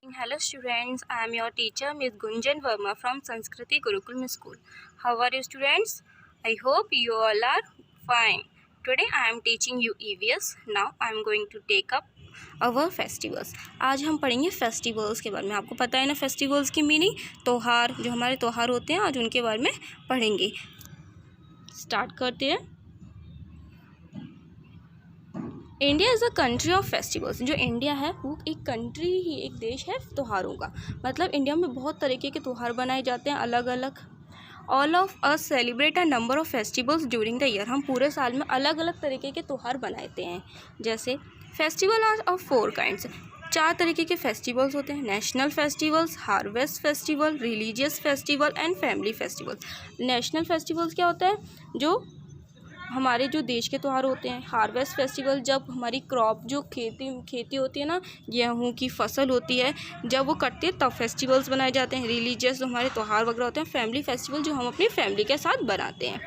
Hello students, I am your teacher Ms. Gunjan Verma from Sanskriti Gurukulam School. How are you students? I hope you all are fine. Today I am teaching you EVS. Now I am going to take up our festivals. आज हम पढ़ेंगे festivals के बारे में। आपको पता है ना फेस्टिवल्स की मीनिंग, त्योहार, जो हमारे त्योहार होते हैं आज उनके बारे में पढ़ेंगे। स्टार्ट करते हैं। India is a country of festivals. जो इंडिया है वो एक कंट्री ही, एक देश है त्योहारों का। मतलब इंडिया में बहुत तरीके के त्यौहार बनाए जाते हैं अलग अलग। All of us celebrate a number of festivals during the year. हम पूरे साल में अलग अलग तरीके के त्यौहार बनाते हैं। जैसे फेस्टिवल आर ऑफ 4 काइंड्स। 4 तरीके के फेस्टिवल्स होते हैं। National festivals, harvest festival, religious festival and family festival. National festivals क्या होता है? जो हमारे जो देश के त्यौहार होते हैं। हार्वेस्ट फेस्टिवल जब हमारी क्रॉप, जो खेती होती है ना, गेहूँ की फसल होती है, जब वो कटती है तब फेस्टिवल्स बनाए जाते हैं। रिलीजियस जो हमारे त्यौहार वगैरह होते हैं। फैमिली फेस्टिवल जो हम अपनी फैमिली के साथ बनाते हैं।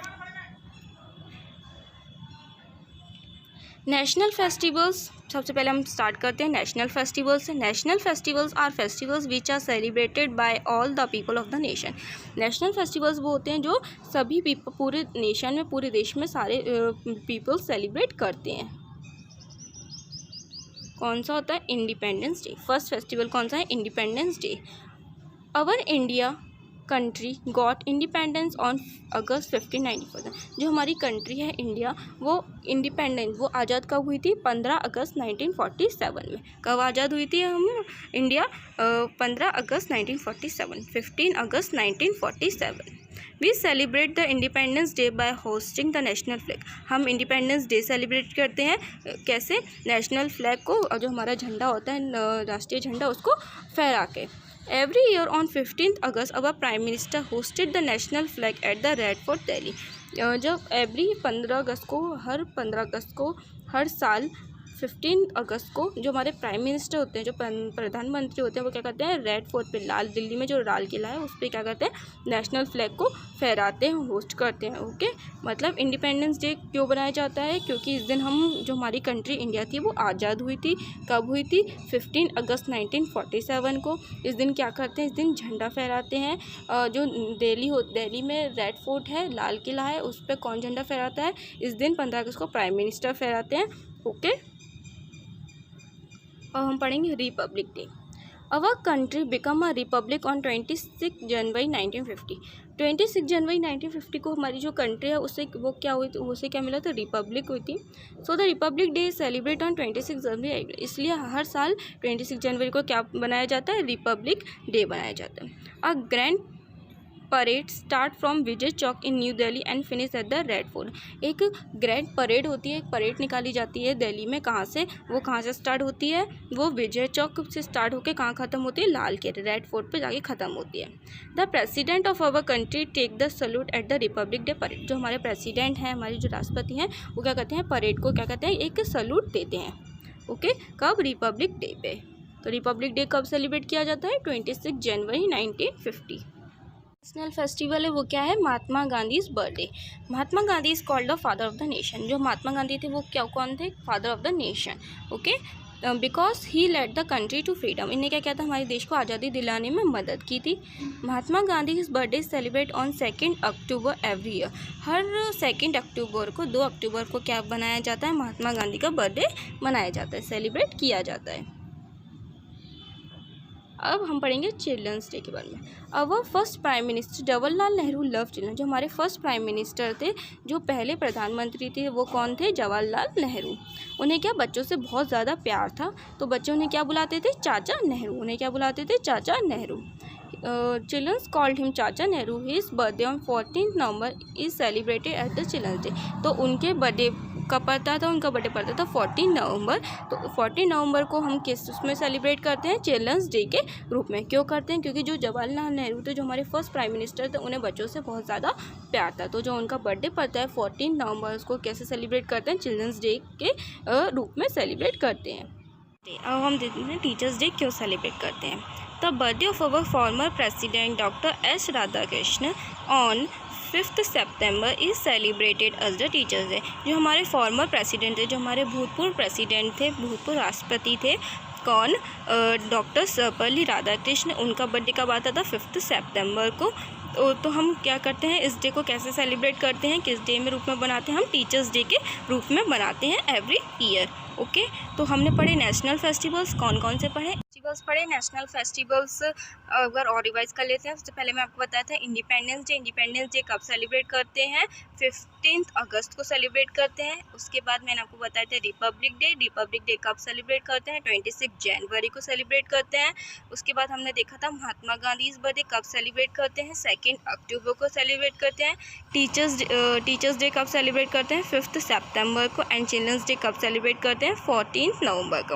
नेशनल फेस्टिवल्स, सबसे पहले हम स्टार्ट करते हैं नेशनल फेस्टिवल्स से। National festivals are festivals which are celebrated by all the people of the nation. National festivals वो होते हैं जो सभी पूरे नेशन में, पूरे देश में सारे पीपल सेलिब्रेट करते हैं। कौन सा होता है? Independence day. फर्स्ट फेस्टिवल कौन सा है? Independence day. Our India country got independence on August 1594। जो हमारी कंट्री है इंडिया, वो इंडिपेंडेंट, वो आज़ाद कब हुई थी? 15 अगस्त 1947 में। कब आज़ाद हुई थी हम इंडिया? 15 अगस्त 1947, 15 अगस्त 1947। We celebrate the independence day by hosting the national flag. हम इंडिपेंडेंस डे सेलिब्रेट करते हैं कैसे? नेशनल फ्लैग को, जो हमारा झंडा होता है, राष्ट्रीय झंडा, उसको फहरा के। Every year on 15th August, our Prime Minister hosted the national flag at the Red Fort, Delhi. जब एवरी 15 अगस्त को, हर 15 अगस्त को, हर साल 15 अगस्त को जो हमारे प्राइम मिनिस्टर होते हैं, जो प्रधानमंत्री होते हैं, वो क्या करते हैं? रेड फोर्ट पे, लाल दिल्ली में जो लाल किला है उस पर क्या करते हैं? नेशनल फ्लैग को फहराते हैं, होस्ट करते हैं। ओके, मतलब इंडिपेंडेंस डे क्यों बनाया जाता है? क्योंकि इस दिन हम, जो हमारी कंट्री इंडिया थी, वो आज़ाद हुई थी। कब हुई थी? 15 अगस्त 1947 को। इस दिन क्या करते हैं? इस दिन झंडा फहराते हैं। जो दिल्ली में रेड फोर्ट है, लाल किला है, उस पर कौन झंडा फहराता है? इस दिन 15 अगस्त को प्राइम मिनिस्टर फहराते हैं। ओके, और हम पढ़ेंगे Republic day. Our country become a republic on 26 जनवरी 1950। 26 जनवरी 1950 को हमारी जो कंट्री है उससे वो क्या हुई थी? उसे क्या मिला था? रिपब्लिक हुई थी। So the republic day celebrate on 26 जनवरी। इसलिए हर साल 26 जनवरी को क्या बनाया जाता है? रिपब्लिक डे बनाया जाता है। A grand parade start from Vijay Chowk in new Delhi and finish at the red fort. एक ग्रैंड परेड होती है, एक परेड निकाली जाती है दिल्ली में। कहाँ से? वो कहाँ से स्टार्ट होती है? वो विजय चौक से स्टार्ट होकर कहाँ ख़त्म होती है? लाल किले, रेड फोर्ट पे जाके ख़त्म होती है। The president of our country take the salute at the republic day parade. जो हमारे प्रेसिडेंट हैं, हमारे जो राष्ट्रपति हैं, वो क्या करते हैं? परेड को क्या कहते हैं? एक सल्यूट देते हैं। ओके, कब? रिपब्लिक डे पे। तो रिपब्लिक डे कब सेलिब्रेट किया जाता है? 26 जनवरी 1950। नेशनल फेस्टिवल है वो क्या है? Mahatma Gandhi birthday. Mahatma Gandhi is called the father of the nation. जो महात्मा गांधी थे वो क्या, कौन थे? Father of the nation. Okay, because he led the country to freedom. इन्हें क्या कहता है? हमारे देश को आज़ादी दिलाने में मदद की थी। Mahatma Gandhi is birthday celebrate on 2 October every year. हर 2 अक्टूबर को, 2 अक्टूबर को क्या बनाया जाता है? महात्मा गांधी का बर्थडे मनाया जाता है, सेलिब्रेट किया जाता है। अब हम पढ़ेंगे चिल्ड्रंस डे के बारे में। Our first prime minister Jawaharlal Nehru love children. जो हमारे फर्स्ट प्राइम मिनिस्टर थे, जो पहले प्रधानमंत्री थे, वो कौन थे? जवाहरलाल नेहरू। उन्हें क्या, बच्चों से बहुत ज़्यादा प्यार था, तो बच्चे उन्हें क्या बुलाते थे? चाचा नेहरू। उन्हें क्या बुलाते थे? चाचा Nehru. Children's called him Chacha Nehru. His birthday on 14 नवंबर is celebrated at the children's day. तो उनके बर्थडे कब पड़ता था? उनका बर्थडे पड़ता था 14 नवंबर। तो 14 नवंबर को हम किस उसमें सेलिब्रेट करते हैं? चिल्ड्रंस डे के रूप में। क्यों करते हैं? क्योंकि जो जवाहरलाल नेहरू थे, जो हमारे फर्स्ट प्राइम मिनिस्टर थे, उन्हें बच्चों से बहुत ज़्यादा प्यार था। तो जो उनका बर्थडे पड़ता है 14 नवंबर, उसको कैसे सेलिब्रेट करते हैं? चिल्ड्रंस डे के रूप में सेलिब्रेट करते हैं। अब हम देखते हैं टीचर्स डे क्यों सेलिब्रेट करते हैं। The birthday of our former president doctor S Radhakrishna on 5 सितंबर is celebrated as the teachers day. जो हमारे फॉर्मर प्रेसिडेंट थे, जो हमारे भूतपूर्व प्रेसिडेंट थे, भूतपूर्व राष्ट्रपति थे, कौन? डॉक्टर सर्वपल्ली राधाकृष्ण। उनका बर्थडे कब आता था? 5 सितंबर को। तो हम क्या करते हैं, इस डे को कैसे सेलिब्रेट करते हैं, किस डे में रूप में बनाते हैं? हम टीचर्स डे के रूप में बनाते हैं एवरी ईयर। ओके, तो हमने पढ़े नेशनल फेस्टिवल्स, कौन कौन से पढ़े? फेस्टिवल्स पढ़े। नेशनल फेस्टिवल्स अगर और रिवाइज कर लेते हैं, सबसे पहले मैं आपको बताया था इंडिपेंडेंस डे। इंडिपेंडेंस डे कब सेलिब्रेट करते हैं? 15 अगस्त को सेलिब्रेट करते हैं। उसके बाद मैंने आपको बताया था रिपब्लिक डे। रिपब्लिक डे कब सेलिब्रेट करते हैं? 26 जनवरी को सेलिब्रेट करते हैं। उसके बाद हमने देखा था महात्मा गांधी बर्थडे कब सेलिब्रेट करते हैं? 2 अक्टूबर को सेलिब्रेट करते हैं। टीचर्स डे कब सेलिब्रेट करते हैं? 5 सितंबर को। एंड चिल्ड्रंस डे कब सेलिब्रेट करते हैं? 14 नवंबर को।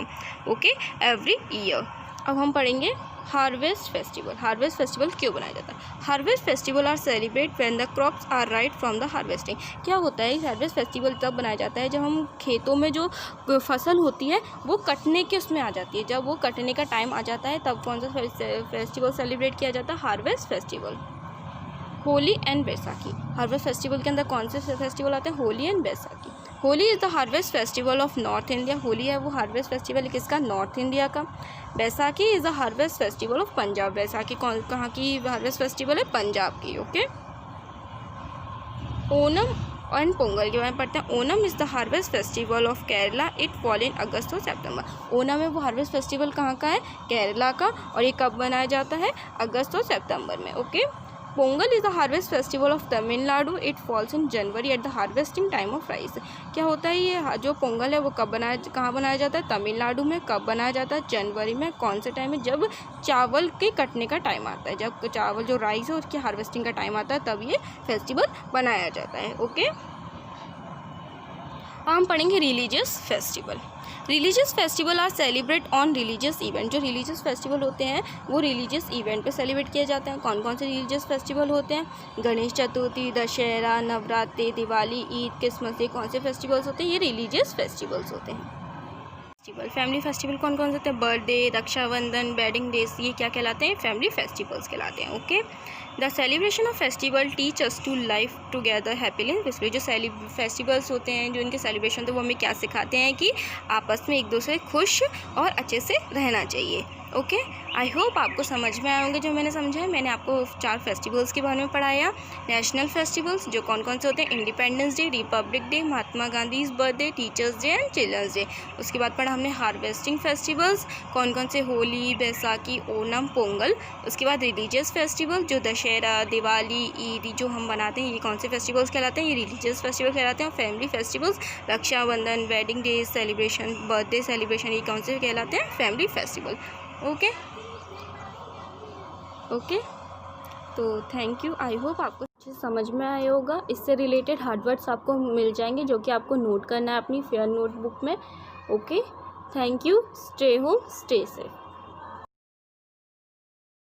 Okay, every year. अब हम पढ़ेंगे हार्वेस्ट फेस्टिवल। हार्वेस्ट फेस्टिवल क्यों बनाया जाता है? Harvest festival are celebrate when the crops are right from the harvesting. क्या होता है? हार्वेस्ट फेस्टिवल तब बनाया जाता है जब हम खेतों में जो फसल होती है वो कटने के उसमें आ जाती है। जब वो कटने का टाइम आ जाता है तब कौन सा फेस्टिवल सेलिब्रेट किया जाता है? Harvest festival. Holi and Baisakhi. Harvest festival के अंदर कौन से फेस्टिवल आते हैं? Holi and Baisakhi. Holi is the harvest festival of north India. Holi है वो हार्वेस्ट फेस्टिवल है किसका? नॉर्थ इंडिया का। Baisakhi is the harvest festival of Punjab. Baisakhi कहाँ की हार्वेस्ट फेस्टिवल है? पंजाब की। ओके, ओनम एंड पोंगल के बारे में पढ़ते हैं। Onam is the harvest festival of Kerala. It fall in August और सितंबर। ओनम है वो हार्वेस्ट फेस्टिवल कहाँ का है? केरला का। और ये कब मनाया जाता है? अगस्त और सितंबर में। Okay, Pongal is the harvest festival of Tamil Nadu. It falls in January at the harvesting time of rice. क्या होता है ये जो पोंगल है वो कहाँ बनाया जाता है? तमिलनाडु में। कब बनाया जाता है? जनवरी में। कौन से टाइम में? जब चावल के कटने का टाइम आता है, जब चावल जो राइस है उसकी हार्वेस्टिंग का टाइम आता है तब ये फेस्टिवल बनाया जाता है। ओके, हम पढ़ेंगे religious festival. Religious festival are celebrate on religious event. जो रिलीजियस फेस्टिवल होते हैं वो रिलीजियस इवेंट पे सेलिब्रेट किए जाते हैं। कौन कौन से रिलीजियस फेस्टिवल होते हैं? गणेश चतुर्थी, दशहरा, नवरात्रि, दिवाली, ईद, क्रिसमस। ये कौन से फेस्टिवल्स होते हैं? ये रिलीजियस फेस्टिवल्स होते हैं। फैमिली फेस्टिवल कौन कौन से होते हैं? बर्थडे, रक्षाबंधन, वेडिंग डेज, ये क्या कहलाते हैं? फैमिली फेस्टिवल्स कहलाते हैं। Okay, the celebration of festival teach us to life together happily and peacefully. जो फेस्टिवल्स होते हैं, जो इनके सेलिब्रेशन होते हैं, वो हमें क्या सिखाते हैं कि आपस में एक दूसरे खुश और अच्छे से रहना चाहिए। ओके, आई होप आपको समझ में आए होंगे जो मैंने समझा है। मैंने आपको 4 फेस्टिवल्स के बारे में पढ़ाया। नेशनल फेस्टिवल्स जो कौन कौन से होते हैं? Independence day, republic day, Mahatma Gandhi birthday, teachers day and children's day. उसके बाद पढ़ा हमने हार्वेस्टिंग फेस्टिवल्स, कौन कौन से? होली, बैसाखी, ओणम, पोंगल। उसके बाद रिलीजियस फेस्टिवल जो दशहरा, दिवाली, ईद जो हम बनाते हैं, ये कौन से फेस्टिवल्स कहलाते हैं? ये रिलीजियस फेस्टिवल कहलाते हैं। Family festivals Rakshabandhan, wedding day celebration, birthday celebration, ये कौन से कहलाते हैं? Family festival. ओके, तो थैंक यू। आई होप आपको अच्छे समझ में आया होगा। इससे रिलेटेड हार्ड वर्ड्स आपको मिल जाएंगे जो कि आपको नोट करना है अपनी फेयर नोटबुक में। Okay, thank you. Stay home, stay safe.